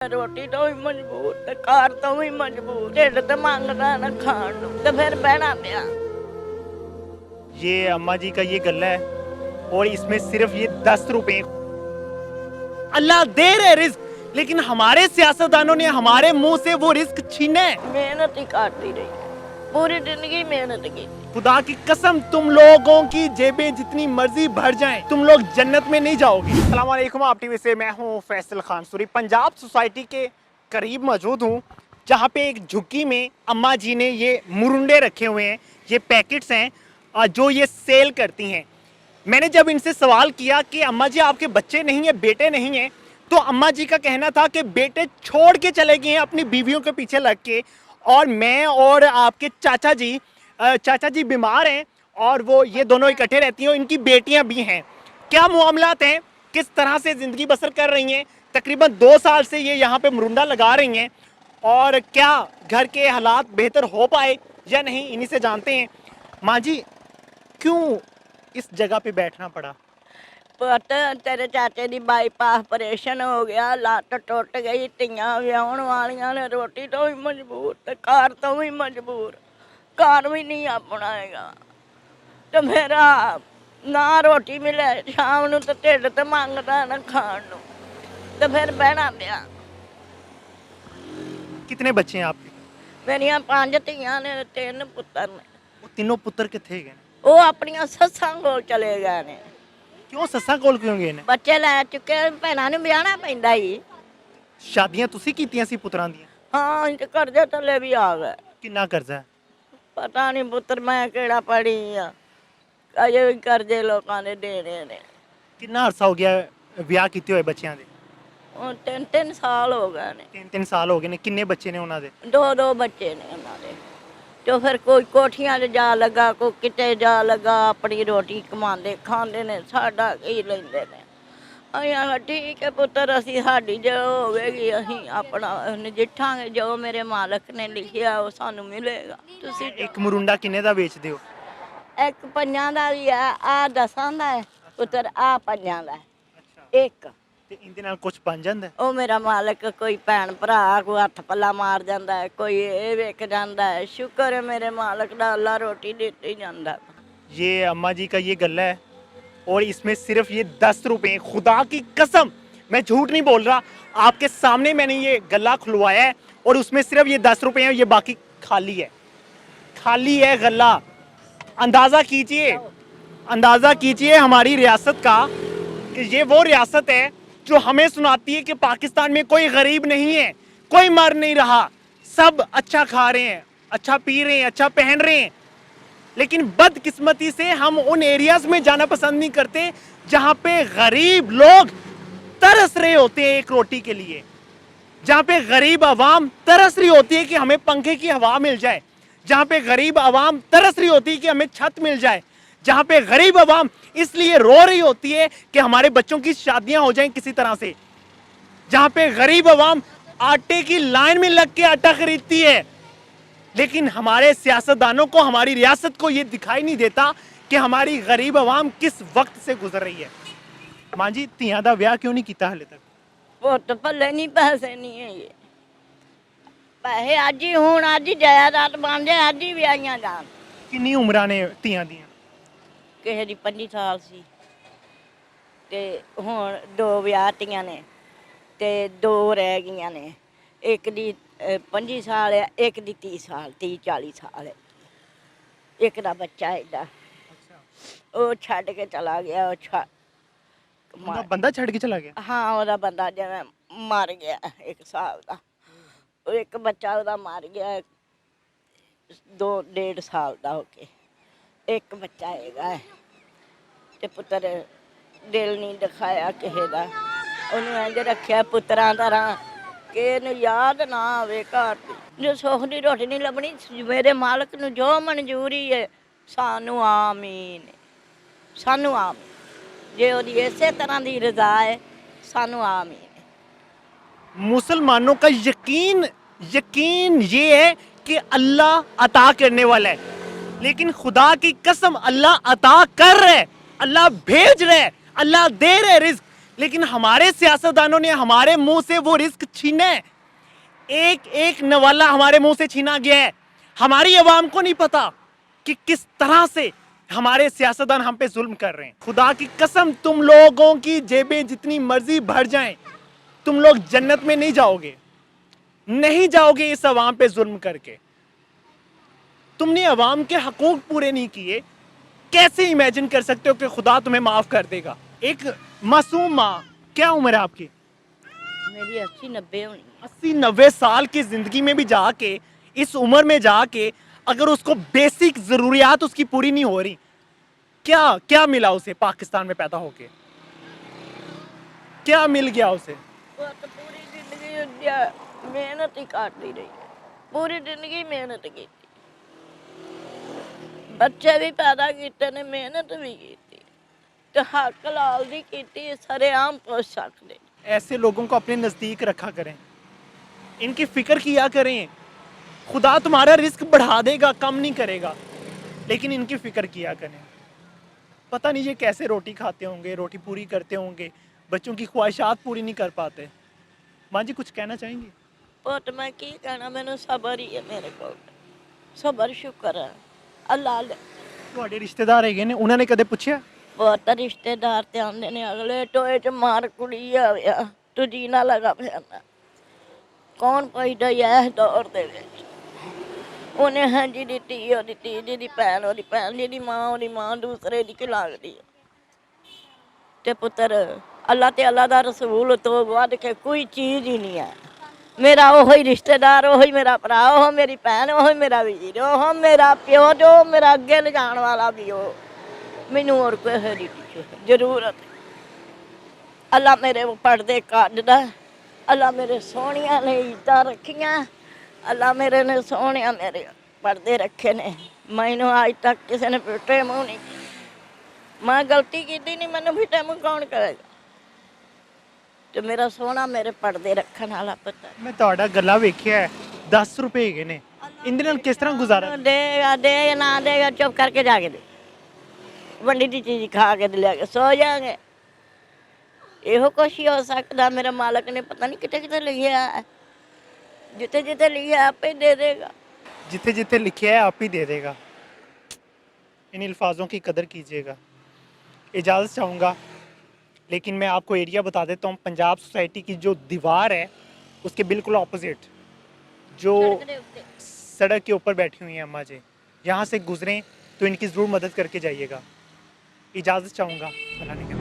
ਰੋਟੀ ਤੋਂ ਵੀ ਮਜਬੂਰ ਤੇ ਕਾਰ ਤੋਂ ਵੀ ਮਜਬੂਰ ਢਿੱਡ ਤੇ ਮੰਗਦਾ ਨਾ ਖਾਣ ਨੂੰ ਤੇ ਫਿਰ ਬਹਿਣਾ ਪਿਆ। ये अम्मा जी का ये गल्ला है और इसमें सिर्फ ये 10 रुपए। अल्लाह दे रहे रिस्क, लेकिन हमारे सियासतदानों ने हमारे मुंह से वो रिस्क छीने। ਮਿਹਨਤ ਹੀ ਕਰਦੀ ਰਹੀ, पूरी जिंदगी मेहनत की। खुदा की कसम, तुम लोगों की जेबें जितनी मर्जी भर जाएं, तुम लोग जन्नत में नहीं जाओगे। अस्सलाम वालेकुम, आप टीवी से मैं हूं फैसल खान सूरी। पंजाब सोसाइटी के करीब मौजूद हूं, जहां पे एक झुग्गी में अम्मा जी ने ये मुरुंडे रखे हुए हैं। ये पैकेट्स हैं जो ये सेल करती हैं। मैंने जब इनसे सवाल किया कि अम्मा जी आपके बच्चे नहीं हैं, बेटे नहीं हैं, तो अम्मा जी का कहना था कि बेटे छोड़ के चले गए हैं अपनी बीवियों के पीछे लग के, और मैं और आपके चाचा जी बीमार हैं और वो ये दोनों इकट्ठे रहती हैं। इनकी बेटियां भी हैं। क्या मामलात हैं, किस तरह से ज़िंदगी बसर कर रही हैं। तकरीबन 2 साल से ये यहाँ पे मुरुंडा लगा रही हैं, और क्या घर के हालात बेहतर हो पाए या नहीं, इन्हीं से जानते हैं। माँ जी, क्यों इस जगह पे बैठना पड़ा? ਪੁੱਤ ਤੇਰੇ ਚਾਚੇ ਦੀ ਬਾਈਪਾਸ ਆਪਰੇਸ਼ਨ ਹੋ ਗਿਆ, ਲੱਤ ਟੁੱਟ ਗਈ, ਧੀਆਂ ਵਿਆਹੁਣ ਵਾਲੀਆਂ ਨੇ, ਰੋਟੀ ਤੋਂ ਵੀ ਮਜਬੂਰ ਤੇ ਕਾਰ ਤੋਂ ਵੀ ਮਜਬੂਰ। ਘਰ ਵੀ ਨਹੀਂ ਆਪਣਾ ਹੈਗਾ ਤੇ ਮੇਰਾ ਨਾ ਰੋਟੀ ਮਿਲੇ ਸ਼ਾਮ ਨੂੰ ਤੇ ਢਿੱਡ ਤੇ ਮੰਗਦਾ ਨਾ ਖਾਣ ਨੂੰ ਤੇ ਫਿਰ ਬਹਿਣਾ ਪਿਆ। कितने बच्चे हैं आपके? ਮੇਰੀਆਂ 5 ਧੀਆਂ ਨੇ, 3 ਪੁੱਤਰ ਨੇ। वो तीनों पुत्र कितने गए? ਉਹ ਆਪਣੀਆਂ ਸੱਸਾਂ ਕੋਲ ਚਲੇ ਗਏ ਨੇ। क्यों सस्सा कोल क्यों गए ने? ਬੱਚੇ ਲੈ ਚੁੱਕੇ, ਭੈਣਾਂ ਨੂੰ ਵਿਆਹਣਾ ਪੈਂਦਾ ਹੀ। शादियां तुसी कीतियां सी पुत्रां ਦੀਆਂ? ਹਾਂ ਇੰਜ ਕਰਜ਼ੇ ਥੱਲੇ ਵੀ ਆ ਗਏ। ਕਿੰਨਾ ਕਰਜ਼ਾ ਹੈ? ਪਤਾ ਨਹੀਂ ਪੁੱਤਰ ਮੈਂ ਕਿਹੜਾ ਪੜੀ ਆ, ਅਜੇ ਵੀ ਕਰਜ਼ੇ ਲੋਕਾਂ ਦੇ ਦੇਣੇ ਨੇ। ਕਿੰਨਾ ਅਰਸਾ ਹੋ ਗਿਆ ਵਿਆਹ ਕੀਤੇ ਹੋਏ ਬੱਚਿਆਂ ਦੇ? ਉਹ 3 ਸਾਲ ਹੋ ਗਏ ਨੇ। 3 ਸਾਲ ਹੋ ਗਏ ਨੇ। ਕਿੰਨੇ ਬੱਚੇ ਨੇ ਉਹਨਾਂ ਦੇ? 2 ਬੱਚੇ ਨੇ ਉਹਨਾਂ ਦੇ। ਤੇ ਫਿਰ ਕੋਈ ਕੋਠੀਆਂ 'ਚ ਜਾ ਲੱਗਾ, ਕੋਈ ਕਿਤੇ ਜਾ ਲੱਗਾ, ਆਪਣੀ ਰੋਟੀ ਕਮਾਉਂਦੇ ਖਾਂਦੇ ਨੇ, ਸਾਡਾ ਕੀ ਲੈਂਦੇ ਨੇ। ਅਸੀਂ ਆਖਿਆ ਠੀਕ ਹੈ ਪੁੱਤਰ, ਅਸੀਂ ਸਾਡੀ ਜੋ ਹੋਵੇਗੀ ਅਸੀਂ ਆਪਣਾ ਨਜਿੱਠਾਂਗੇ, ਜੋ ਮੇਰੇ ਮਾਲਕ ਨੇ ਲਿਖਿਆ ਉਹ ਸਾਨੂੰ ਮਿਲੇਗਾ। ਤੁਸੀਂ ਇੱਕ ਮੁਰੁੰਡਾ ਕਿੰਨੇ ਦਾ ਵੇਚਦੇ ਹੋ? ਇੱਕ 5 ਦਾ ਵੀ ਆ 10 ਦਾ ਹੈ ਪੁੱਤਰ, ਆ 5 ਦਾ ਇੱਕ। ਤੇ ਇਹਦੇ ਨਾਲ ਕੁਝ ਬਣ ਜਾਂਦਾ ਹੈ? ਉਹ ਮੇਰਾ ਮਾਲਕ ਕੋਈ ਭੈਣ ਭਰਾ ਕੋਈ ਹੱਥ ਪੱਲਾ ਮਾਰ ਜਾਂਦਾ ਹੈ, ਕੋਈ ਇਹ ਵੇਖ ਜਾਂਦਾ ਹੈ। ਸ਼ੁਕਰ ਹੈ ਮੇਰੇ ਮਾਲਕ ਦਾ, ਅੱਲਾ ਰੋਟੀ ਦੇते ਜਾਂਦਾ। ये अम्मा जी का ये गल्ला है और इसमें सिर्फ ये 10 रुपए। खुदा की कसम, मैं झूठ नहीं बोल रहा, आपके सामने मैंने ये गल्ला खुलवाया है और उसमें सिर्फ ये 10 रुपए हैं, ये बाकी खाली है। खाली है गल्ला। अंदाज़ा कीजिए हमारी रियासत का, कि ये वो रियासत है जो हमें सुनाती है कि पाकिस्तान में कोई गरीब नहीं है, कोई मर नहीं रहा, सब अच्छा खा रहे हैं, अच्छा पी रहे हैं, अच्छा पहन रहे हैं। लेकिन बदकिस्मती से हम उन एरियाज में जाना पसंद नहीं करते जहाँ पे गरीब लोग तरस रहे होते हैं एक रोटी के लिए, जहाँ पे गरीब आवाम तरस रही होती है कि हमें पंखे की हवा मिल जाए, जहाँ पे गरीब आवाम तरस रही होती है कि हमें छत मिल जाए, जहाँ पे गरीब आवाम इसलिए रो रही होती है कि हमारे बच्चों की शादियाँ हो जाएं किसी तरह से, जहाँ पे गरीब आवाम आटे की लाइन में लग के आटा खरीदती है। लेकिन हमारे सियासतदानों को, हमारी रियासत को ये दिखाई नहीं देता कि हमारी गरीब आवाम किस वक्त से गुजर रही है। माँ जी, तियां दा ब्याह क्यों नहीं किया हाले तक? ਪੁੱਤ ਪੱਲੇ ਨਹੀਂ, ਪੈਸੇ ਨਹੀਂ ਹੈਗੇ। ਪੈਸੇ ਅੱਜ ਹੀ ਹੁਣ, ਅੱਜ ਹੀ ਜਾਇਦਾਦ ਬਣ ਜਾਏ, ਅੱਜ ਹੀ ਵਿਆਹੀਆਂ ਜਾਣ। किन्नी उम्रां ने तियां दियां? ਕਿਸੇ ਦੀ 25 ਸਾਲ ਸੀ ਤੇ ਹੁਣ 2 ਵਿਆਹਤੀਆਂ ਨੇ ਤੇ 2 ਰਹਿ ਗਈਆਂ ਨੇ। ਇੱਕ ਦੀ 25 ਸਾਲ ਹੈ, ਇੱਕ ਦੀ 30 ਸਾਲ 30-40 ਸਾਲ ਹੈ। ਇੱਕ ਦਾ ਬੱਚਾ ਐਡਾ, ਉਹ ਛੱਡ ਕੇ ਚਲਾ ਗਿਆ। ਉਹਦਾ ਬੰਦਾ ਛੱਡ ਕੇ ਚਲਾ ਗਿਆ? ਹਾਂ ਉਹਦਾ ਬੰਦਾ ਜਿਵੇਂ ਮਰ ਗਿਆ, 1 ਸਾਲ ਦਾ। ਉਹ ਇੱਕ ਬੱਚਾ ਉਹਦਾ ਮਰ ਗਿਆ 2-1.5 ਸਾਲ ਦਾ ਹੋ ਕੇ। ਇੱਕ ਬੱਚਾ ਹੈਗਾ ਤੇ ਪੁੱਤਰ ਦਿਲ ਨਹੀਂ ਦਿਖਾਇਆ ਕਿਸੇ ਦਾ, ਉਹਨੂੰ ਇੰਝ ਰੱਖਿਆ ਪੁੱਤਰਾਂ ਤਰ੍ਹਾਂ ਕਿ ਇਹਨੂੰ ਯਾਦ ਨਾ ਆਵੇ ਘਰ ਦੀ। ਜੋ ਸੁੱਖ ਦੀ ਰੋਟੀ ਨਹੀਂ ਲੱਭਣੀ, ਮੇਰੇ ਮਾਲਕ ਨੂੰ ਜੋ ਮਨਜ਼ੂਰੀ ਹੈ ਸਾਨੂੰ ਆਮੀਨ, ਸਾਨੂੰ ਆਮੀਨ। ਜੇ ਉਹਦੀ ਇਸੇ ਤਰ੍ਹਾਂ ਦੀ ਰਜ਼ਾ ਹੈ ਸਾਨੂੰ ਆਮੀਨ। मुसलमानों का यकीन ये है कि अल्लाह अता करने वाला है, लेकिन खुदा की कसम अल्लाह अता कर रहा है, अल्लाह भेज रहा है, अल्लाह दे रहे रिस्क, लेकिन हमारे सियासतदानों ने हमारे मुंह से वो रिस्क छीना है। एक एक नवाला हमारे मुंह से छीना गया है। हमारी आवाम को नहीं पता कि किस तरह से हमारे सियासतदान हम पे जुल्म कर रहे हैं। खुदा की कसम, तुम लोगों की जेबें जितनी मर्जी भर जाएं, तुम लोग जन्नत में नहीं जाओगे, नहीं जाओगे इस अवाम पे जुल्म करके। तुमने अवाम के हकूक पूरे नहीं किए, कैसे इमेजिन कर सकते हो कि खुदा तुम्हें माफ कर देगा? एक मासूम माँ, क्या उम्र है आपकी? मेरी 80-90 होनी। 80-90 साल की जिंदगी में भी जाके, इस उम्र में जाके अगर उसको बेसिक जरूरियात उसकी पूरी नहीं हो रही, क्या क्या मिला उसे पाकिस्तान में पैदा होके? क्या मिल गया उसे? वो तो पूरी जिंदगी मेहनत ही करती रही है, पूरी जिंदगी मेहनत की। बच्चे भी पैदा किए ने, मेहनत भी की, तो हक लाल दी की, सरेआम पोस सकते। ऐसे लोगों को अपने नजदीक रखा करें, इनकी फिक्र किया करें। खुदा तुम्हारा रिस्क बढ़ा देगा, कम नहीं करेगा, लेकिन इनकी फिक्र किया करें। पता नहीं ये कैसे रोटी खाते होंगे, रोटी पूरी करते होंगे, बच्चों की ख्वाहिशात पूरी नहीं कर पाते। माँ जी कुछ कहना चाहेंगी? पुत मैं की कहना, मैनू सबर ही है मेरे को, सबर शुक्र है अल्लाह दे। ਤੁਹਾਡੇ ਰਿਸ਼ਤੇਦਾਰ ਹੈਗੇ ਨੇ, ਉਹਨਾਂ ਨੇ ਕਦੇ ਪੁੱਛਿਆ? बहुत रिश्तेदार ते आंदे ने, अगले टोए च मार कुड़ी आ तू जीना लगा फिरना। कौन पुछदा इस दौर दे विच? उन्हें हां जी दी ओदी धी, जिहदी भैन ओदी भैन, जिहदी मां दूसरे दी की लगदी है। ते पुत्तर अल्लाह ते अल्लाह दा रसूल तो वध के कोई चीज ही नहीं है। मेरा ओही रिश्तेदार, ओही मेरा भरा, ओह मेरी भैन, ओही मेरा वीर, ओह मेरा प्यो, जो मेरा अगे ले जाने वाला भी हो। मैनू और कोई जरूरत अल्लाह मेरे पढ़दे कटदा, अल्लाह मेरे सोहणिया ने इज्जत रखियां, अल्लाह मेरे ने सोहणिया मेरे पढ़दे रखे ने। मैनू अज तक किसी ने फिटे मुँह नहीं, मैं गलती की नहीं, मैनू फिटे मुँह कौन करेगा? तो मेरा सोहना मेरे पढ़दे रखने वाला पता। ਮੈਂ ਤੁਹਾਡਾ ਗੱਲਾ ਵੇਖਿਆ ਹੈ, 10 ਰੁਪਏ ਹੈਗੇ ਨੇ, ਇਹਦੇ ਨਾਲ ਕਿਸ ਤਰ੍ਹਾਂ ਗੁਜ਼ਾਰਾ? देगा देगा ना देगा, चुप करके जाके दे, वंडी दी चीज खा के ले के सो जाएंगे। ਇਹੋ ਕੁਛ ਹੀ ਹੋ ਸਕਦਾ। मेरे मालक ने पता नहीं कितने कितने लिखा है, जिते जिते लिखा आपे दे देगा। जिथे जिथे लिखा है आप ही दे देगा। इन अल्फाजों की कदर कीजिएगा। इजाज़त चाहूँगा, लेकिन मैं आपको एरिया बता देता हूँ। पंजाब सोसाइटी की जो दीवार है उसके बिल्कुल ऑपोजिट जो सड़क के ऊपर बैठी हुई हैं अम्मा जी, यहाँ से गुजरें तो इनकी ज़रूर मदद करके जाइएगा। इजाज़त चाहूँगा। अल्लाह ने